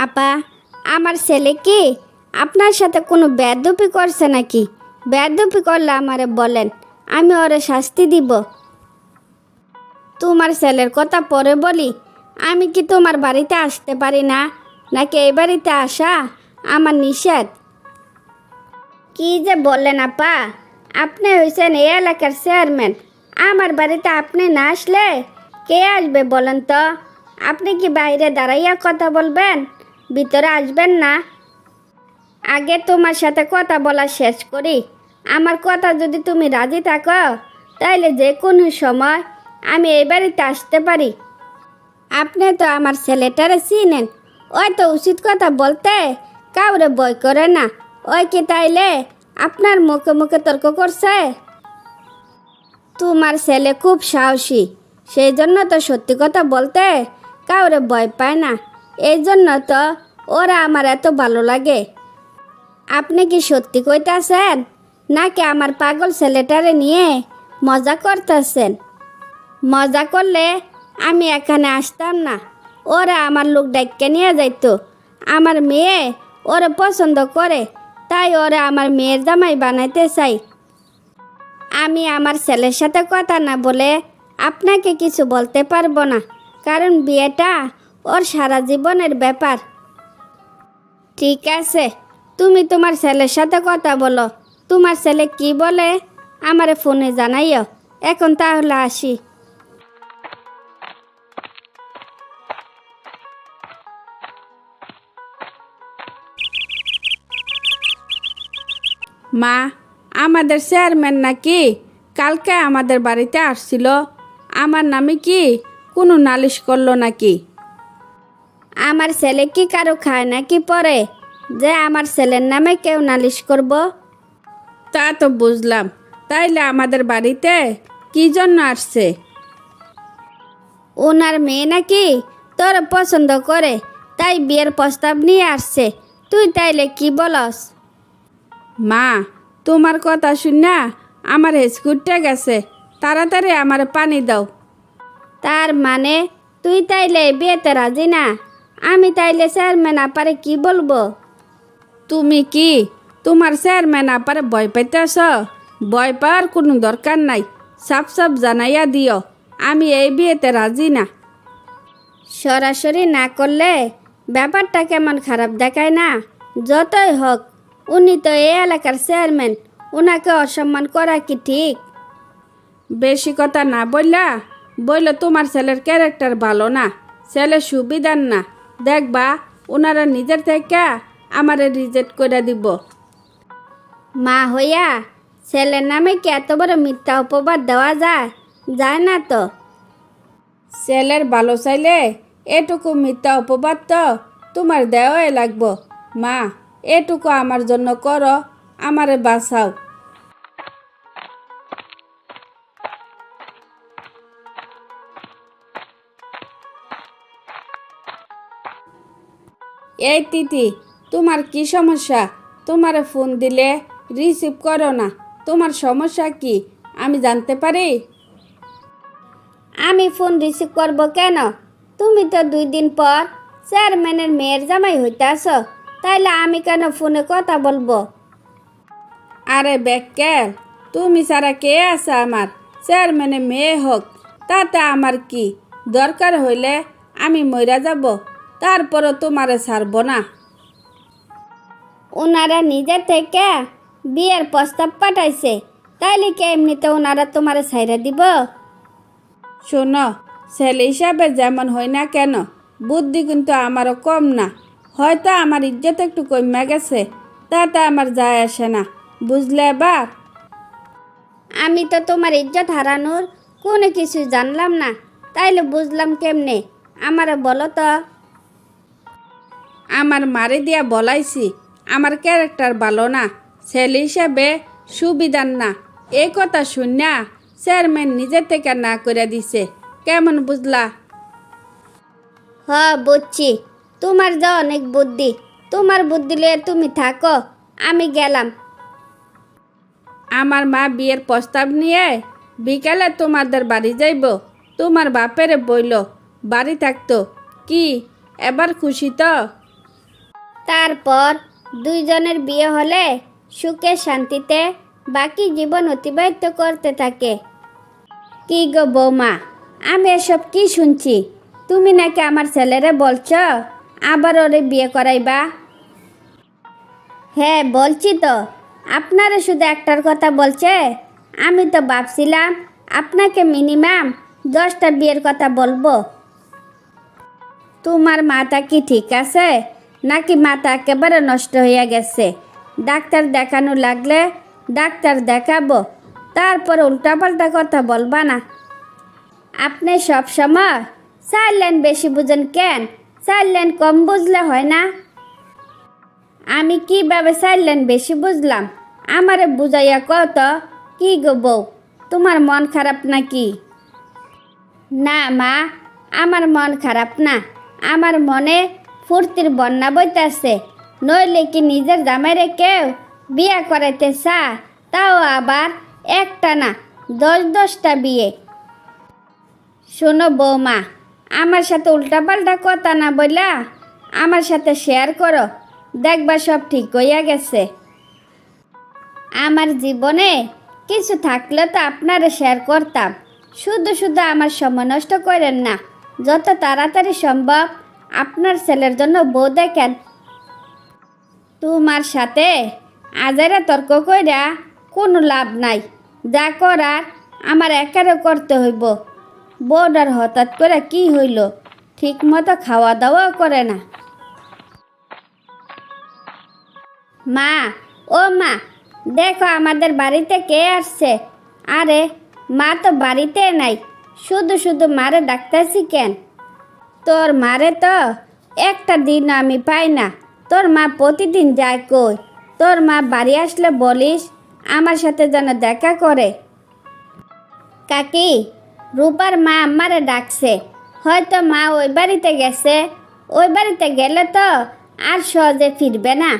আপা, আমার ছেলে কি আপনার সাথে কোনো বেয়াদবি করছে নাকি? বেয়াদবি করলে আমারে বলেন, আমি ওরে শাস্তি দিব। তোমার ছেলের কথা পরে বলি। আমি কি তোমার বাড়িতে আসতে পারি না, নাকি এই বাড়িতে আসা আমার নিষেধ? কি যে বললেন আপা, আপনি হয়েছেন এই এলাকার চেয়ারম্যান। আমার বাড়িতে আপনি না আসলে কে আসবে বলেন তো? আপনি কি বাইরে দাঁড়াইয়া কথা বলবেন, ভিতরে আসবেন না? আগে তোমার সাথে কথা বলা শেষ করি। আমার কথা যদি তুমি রাজি থাকো, তাইলে যে কোনো সময় আমি এই বাড়িতে আসতে পারি। আপনি তো আমার ছেলেটারে চিনেন, ওই তো উচিত কথা বলতে কাউরে ভয় করে না। ওই কি তাইলে আপনার মুখে মুখে তর্ক করছে? তোমার ছেলে খুব সাহসী, সেই জন্য তো সত্যি কথা বলতে কাউরে ভয় পায় না। এই জন্য তো ওরা আমার এত ভালো লাগে। আপনি কি সত্যি কইতাছেন, নাকি আমার পাগল ছেলেটারে নিয়ে মজা করতেছেন? মজা করলে আমি এখানে আসতাম না। ওরা আমার লোক ডাইক্কা নিয়ে যাইতো। আমার মেয়ে ওরা পছন্দ করে, তাই ওরা আমার মেয়ের জামাই বানাইতে চাই। আমি আমার ছেলের সাথে কথা না বলে আপনাকে কিছু বলতে পারবো না, কারণ বিয়েটা ওর সারা জীবনের ব্যাপার। ঠিক আছে, তুমি তোমার ছেলের সাথে কথা বলো। তোমার ছেলে কি বলে আমারে ফোনে জানাইও। এখন তাহলে আসি। মা, আমাদের চেয়ারম্যান নাকি কালকে আমাদের বাড়িতে আসছিল। আমার নামে কি কোনো নালিশ করলো নাকি? আমার ছেলে কি কারো খায় নাকি পরে যে আমার ছেলের নামে কেউ নালিশ করব? তা তো বুঝলাম, তাইলে আমাদের বাড়িতে কি জন্য আসছে? ওনার মেয়ে নাকি তোর পছন্দ করে, তাই বিয়ের প্রস্তাব নিয়ে আসছে। তুই তাইলে কি বলস? মা, তোমার কথা শুনা আমার হেসকুটে গেছে। তাড়াতাড়ি আমার পানি দাও। তার মানে তুই তাইলে বিয়েতে রাজি না? আমি তাইলে চেয়ারম্যান আপারে কি বলবো? তুমি কি তোমার চেয়ারম্যান আপারে ভয় পাইতেছ? ভয় পাওয়ার কোনো দরকার নাই। সাপ সাপ জানাইয়া দিও আমি এই বিয়েতে রাজি না। সরাসরি না করলে ব্যাপারটা কেমন খারাপ দেখায় না? যতই হোক, উনি তো এই এলাকার চেয়ারম্যান, ওনাকে অসম্মান করা কি ঠিক? বেশি কথা না বললে তোমার ছেলের ক্যারেক্টার ভালো না, ছেলে সুবিধার না। দেখবা ওনারা নিজের থেকে আমারে রিজেক্ট করে দিব। মা হইয়া ছেলের নামে কি এত বড় মিথ্যা অপবাদ দেওয়া যায়? যায় না তো। ছেলের ভালো চাইলে এটুকু মিথ্যা অপবাদ তো তোমার দেওয়াই লাগবো। মা, এটুকু আমার জন্য করো, আমারে বাঁচাও। এই তিথি, তোমার কি সমস্যা? তোমারে ফোন দিলে রিসিভ করো না, তোমার সমস্যা কি আমি জানতে পারি? আমি ফোন রিসিভ করব কেন? তুমি তো 2 দিন পর চেয়ারম্যানের মেয়ের জামাই হইতাছ, তাইলে আমি কেন ফোনে কথা বলবো? আরে বেক্কেল, তুমি ছাড়া কে আছে আমার? চেয়ারম্যানের মেয়ে হোক, তাতে আমার কি? দরকার হইলে আমি মইরা যাব, তারপরও তোমারে ছাড়ব না। ওনারা নিজে থেকে বিয়ের প্রস্তাব পাঠাইছে, তাইলে কি এমনিতে ওনারা তোমারে ছাইরা দিব? শোনো, ছেলে হিসাবে যেমন হয় না কেন, বুদ্ধি কিন্তু আমারও কম না। হয়তো আমার ইজ্জত একটু কমে গেছে, তাতে আমার যায় আসে না, বুঝলে? এবার আমি তো তোমার ইজ্জত হারানোর কোনো কিছু জানলাম না, তাইলে বুঝলাম কেমনে? আমারে বলো তো। আমার মারে দিয়া বলাইছি আমার ক্যারেক্টার ভালো না, ছেলে হিসাবে সুবিধার না। এই কথা শুনিয়া চেয়ারম্যান নিজে থেকে না করে দিছে। কেমন বুঝলা? বুঝছি, তোমার যা অনেক বুদ্ধি। তোমার বুদ্ধি লয়ে তুমি থাকো, আমি গেলাম। আমার মা বিয়ের প্রস্তাব নিয়ে বিকালে তোমাদের বাড়ি যাইব। তোমার বাপেরে বইল বাড়ি থাকতো। কি এবার খুশি তো? তারপর দুইজনের বিয়ে হলে সুখে শান্তিতে বাকি জীবন অতিবাহিত করতে থাকে। কি গো বৌমা, আমি এসব কি শুনছি? তুমি নাকি আমার ছেলেরে বলছ আবার ওরে বিয়ে করাইবা? হ্যাঁ বলছি তো, আপনারা শুধু একটার কথা বলছে। আমি তো ভাবছিলাম আপনাকে মিনিমাম 10টা বিয়ের কথা বলবো। তোমার মাথা কি ঠিক আছে নাকি মাথা একেবারে নষ্ট হয়ে গেছে? ডাক্তার দেখানো লাগলে ডাক্তার দেখাবো, তারপর উল্টাপাল্টা কথা বলবা না। আপনি সব সময় 4 লাইন বেশি বুঝেন কেন? 4 লাইন কম বুঝলে হয় না? আমি কিভাবে 4 লাইন বেশি বুঝলাম? আমারে বুঝাইয়া কত। কি গো বউ, তোমার মন খারাপ নাকি? না মা, আমার মন খারাপ না। আমার মনে ফুর্তির বন্যা বইতেছে। নইলে কি নিজের জামাইরে কেউ বিয়ে করাইতে চা, তাও আবার একটা না 10-10টা বিয়ে। শোনো বৌমা, আমার সাথে উল্টাপাল্টা কথা না বইলা আমার সাথে শেয়ার করো, দেখবা সব ঠিক হইয়া গেছে। আমার জীবনে কিছু থাকলে তো আপনারা শেয়ার করতাম। শুধু শুধু আমার সময় নষ্ট করেন না। যত তাড়াতাড়ি সম্ভব আপনার ছেলের জন্য বউ দেখেন। তোমার সাথে আজারে তর্ক কইরা কোনো লাভ নাই। যা করার আমার একারে করতে হইব। বউডার হঠাৎ করে কি হইল, ঠিক মতো খাওয়া দাওয়াও করে না। মা, ও মা, দেখো আমাদের বাড়িতে কে আসছে। আরে মা তো বাড়িতে নাই, শুধু শুধু মারে ডাকতেছি কেন? তোর মারে তো একটা দিন আমি পাই না। তোর মা প্রতিদিন যায় কই? তোর মা বাড়ি আসলে বলিস আমার সাথে যেন দেখা করে। কাকি, রূপার মা আমারে ডাকছে। হয়তো মা ওই বাড়িতে গেছে। ওই বাড়িতে গেলে তো আর সহজে ফিরবে না।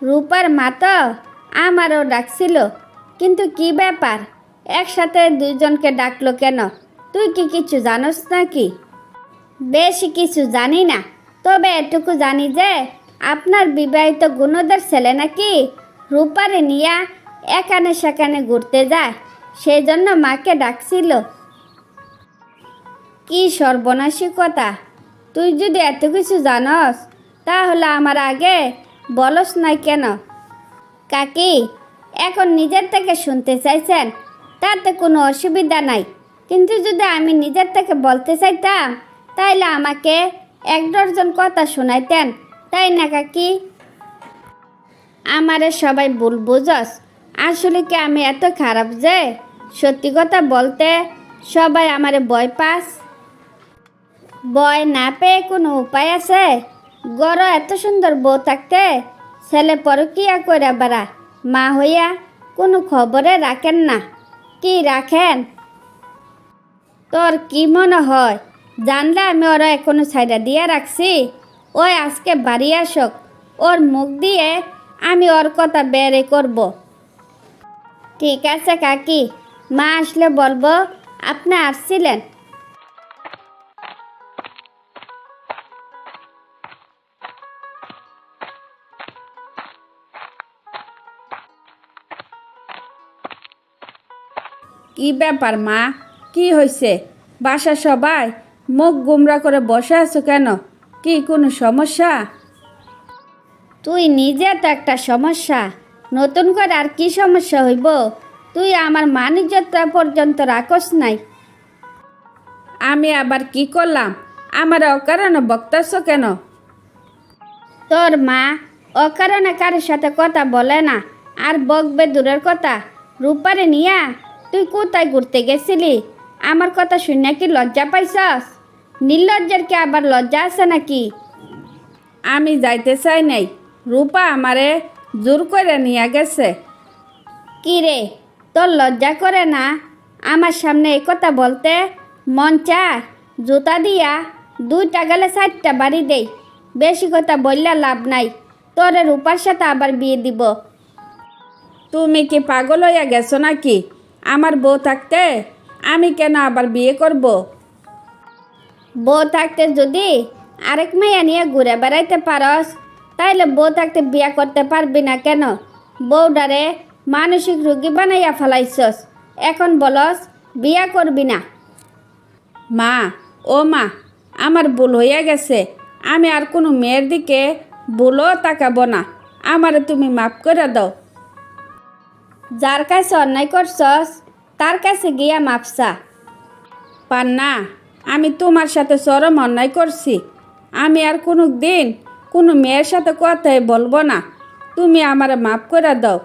রূপার মা তো আমারও ডাকছিল, কিন্তু কি ব্যাপার একসাথে দুইজনকে ডাকলো কেন? তুই কি কিছু জানোস নাকি? বেশি কিছু জানি না, তবে এটুকু জানি যে আপনার বিবাহিত গুণদের ছেলে নাকি রূপারে নিয়া এখানে সেখানে ঘুরতে যায়, সেই জন্য মাকে ডাকছিল। কি সর্বনাশী কথা! তুই যদি এত কিছু জানস তাহলে আমার আগে বলস নাই কেন? কাকি, এখন নিজের থেকে শুনতে চাইছেন, তাতে কোনো অসুবিধা নাই। কিন্তু যদি আমি নিজের থেকে বলতে চাইতাম তাইলে আমাকে 1 ডজন কথা শোনাইতেন, তাই না কাকি? আমারে সবাই ভুল বুঝস। আসলে কি আমি এত খারাপ যে সত্যি কথা বলতে সবাই আমারে ভয় পাস? ভয় না পেয়ে কোনো উপায় আছে? গড় এত সুন্দর বউ থাকতে ছেলে পরকিয়া কইরা বেড়া, মা হইয়া কোনো খবরে রাখেন না। কি রাখেন? তোর কি মনে হয় জানলে আমি ওরা এখনো ছাইড়া দিয়ে রাখছি? ওই আজকে বাড়ি আসক, ওর মুখ দিয়ে আমি ওর কথা বেরে করব। ঠিক আছে কাকি, মা আসলে বলবো আপনি আসছিলেন। কি ব্যাপার মা, কি হয়েছে? বাসা সবাই মুখ গুমরা করে বসে আছো কেন? কি কোনো সমস্যা? তুই নিজে তো একটা সমস্যা, নতুন করে আর কি সমস্যা হইব? তুই আমার মানিজ্যতা পর্যন্ত রাখস নাই। আমি আবার কি করলাম? আমার অকারণে বক্তাছ কেন? তোর মা অকারণে কারোর সাথে কথা বলে না, আর বকবে দূরের কথা। রূপারে নিয়া তুই কোথায় ঘুরতে গেছিলি? আমার কথা শুনে কি লজ্জা পাইছস? নির্লজ্জের কি আবার লজ্জা আছে নাকি? আমি যাইতে চাই নাই, রূপা আমারে জোর করে নিয়ে গেছে। কি রে, তোর লজ্জা করে না আমার সামনে এই কথা বলতে? মন চায় জুতা দিয়া 2টা গেলে 4টা বাড়ি দেই। বেশি কথা বললে লাভ নাই, তোরে রূপার সাথে আবার বিয়ে দিব। তুমি কি পাগল হইয়া গেছো নাকি? আমার বউ থাকতে আমি কেন আবার বিয়ে করব? বউ থাকতে যদি আরেক মেয়ে নিয়ে ঘুরে বেড়াইতে পারস, তাইলে বউ থাকতে বিয়া করতে পারবি না কেন? বউডারে মানসিক রোগী বানাইয়া ফেলাইছস, এখন বলস বিয়া করবি না। মা, ও মা, আমার ভুল হইয়া গেছে। আমি আর কোনো মেয়ের দিকে ভুলও তাকাবো না। আমারে তুমি মাফ করে দাও। যার কাছে অন্যায় করছস তার কাছে গিয়া মাপসা। পান্না, আমি তোমার সাথে চরম অন্যায় করছি। আমি আর কোনো দিন কোনো মেয়ের সাথে কথাই বলবো না। তুমি আমারে মাফ করে দাও।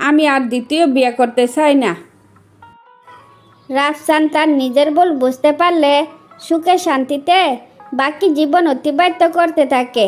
আমি আর দ্বিতীয় বিয়ে করতে চাই না। রাফসান তার নিজের ভুল বুঝতে পারলে সুখে শান্তিতে বাকি জীবন অতিবাহিত করতে থাকে।